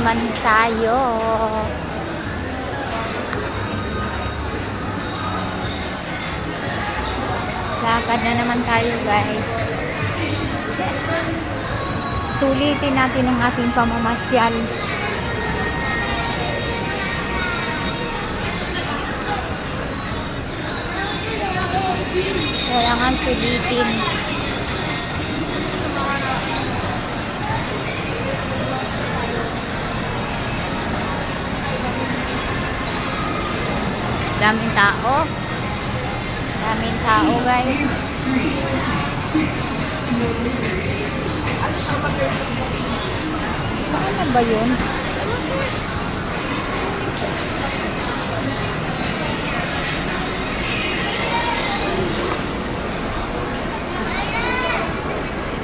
naman tayo. Lakad na naman tayo, guys. Sulitin natin ang ating pamamasyal. Kailangan sulitin. Daming tao. Daming tao, guys. Saan na ba yun?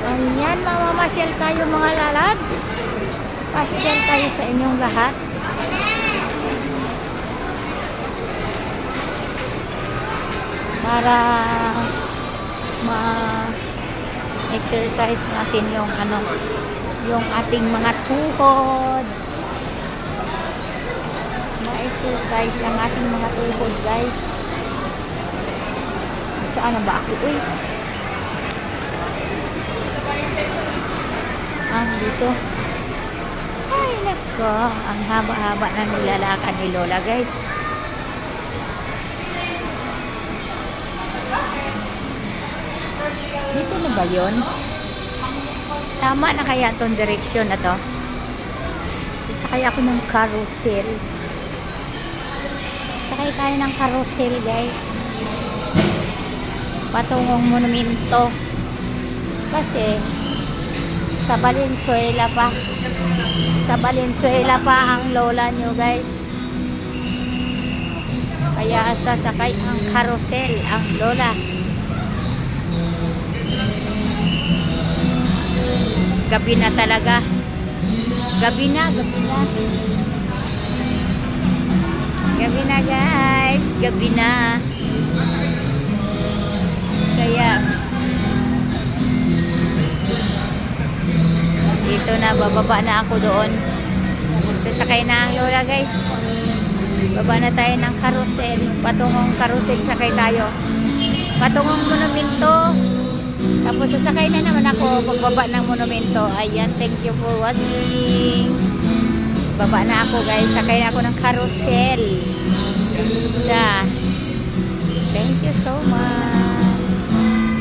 Ayan, mamamasyal tayo mga lalabs. Pasyal tayo sa inyong lahat. Para ma-exercise natin yung yung ating mga tuhod. Ma-exercise ang ating mga tuhod, guys. Saan na ba ako? Uy. Dito. Ay, nako. Ang haba-haba na nilalakad ni Lola, guys. Dito na ba yun? Tama na kaya itong direksyon na to? Sasakay ako ng carousel. Sakay tayo ng carousel, guys. Patungong monumento. Kasi sa Valenzuela pa. Sa Valenzuela pa ang lola nyo, guys. Kaya sasakay ang carousel ang lola. Gabi na talaga. Gabi na. Gabi na, guys. Gabi na. Kaya dito na, bababa na ako doon. Sasakay na ang lola, guys. Baba na tayo ng carousel. Patungong carousel sakay tayo. Patungong monumento. Tapos sasakay na naman ako pagbaba ng monumento. Ayan, thank you for watching. Baba na ako, guys. Sakay na ako ng carousel. Thank you so much.